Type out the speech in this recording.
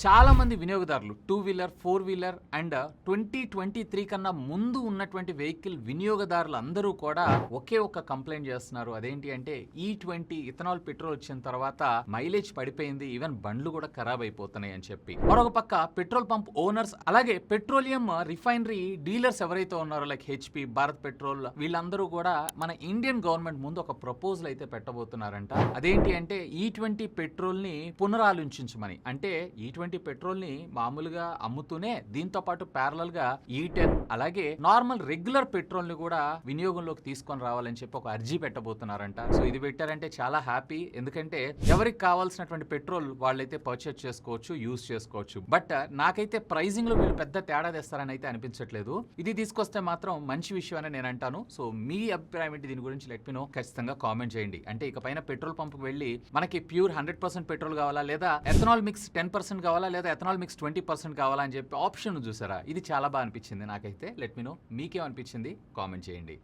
చాలా మంది వినియోగదారులు 2 వీలర్, 4 వీలర్ అండ్ 2023 కన్నా ముందు ఉన్నటువంటి వెహికల్ వినియోగదారులు అందరూ కూడా ఒకే ఒక్క కంప్లైంట్ చేస్తున్నారు. అదేంటి అంటే E20 ఇథనాల్ పెట్రోల్ వచ్చిన తర్వాత మైలేజ్ పడిపోయింది, ఈవెన్ బండ్లు కూడా ఖరాబ్ అయిపోతున్నాయి అని చెప్పి. మరొక పక్క పెట్రోల్ పంప్ ఓనర్స్ అలాగే పెట్రోలియం రిఫైనరీ డీలర్స్ ఎవరైతే ఉన్నారో లైక్ HP, భారత్ పెట్రోల్, వీళ్ళందరూ కూడా మన ఇండియన్ గవర్నమెంట్ ముందు ఒక ప్రపోజల్ అయితే పెట్టబోతున్నారంట. అదేంటి అంటే E20 పెట్రోల్ ని పునరాలోచించమని. అంటే E20 పెట్రోల్ ని మామూలుగా అమ్ముతూనే దీంతో పాటు ప్యారలల్ గా E10 అలాగే నార్మల్ రెగ్యులర్ పెట్రోల్ ని కూడా వినియోగంలోకి తీసుకొని రావాలని చెప్పి ఒక అర్జీ పెట్టబోతున్నారంట. సో ఇది పెట్టారంటే చాలా హ్యాపీ, ఎందుకంటే ఎవరికి కావాల్సినటువంటి పెట్రోల్ వాళ్ళైతే పర్చేస్ చేసుకోవచ్చు, యూజ్ చేసుకోవచ్చు. బట్ నాకైతే ప్రైజింగ్ లో వీళ్ళు పెద్ద తేడా తెస్తారని అయితే అనిపించట్లేదు. ఇది తీసుకొస్తే మాత్రం మంచి విషయం అని నేను అంటాను. సో మీ అభిప్రాయం ఏంటి దీని గురించి లెట్ మీ నో, ఖచ్చితంగా కామెంట్ చేయండి. అంటే ఇకపైన పెట్రోల్ పంప్ వెళ్ళి మనకి ప్యూర్ 100% పెట్రోల్ కావాలా, లేదా ఎథనాల్ మిక్స్ 10% కావాలా, లేదా ఎథనాల్ మిక్స్ 20% కావాలా అని చెప్పి ఆప్షన్ చూసారా, ఇది చాలా బాగా అనిపించింది నాకైతే. లెట్ మీ నో మీకేమనిపించింది, కామెంట్ చేయండి.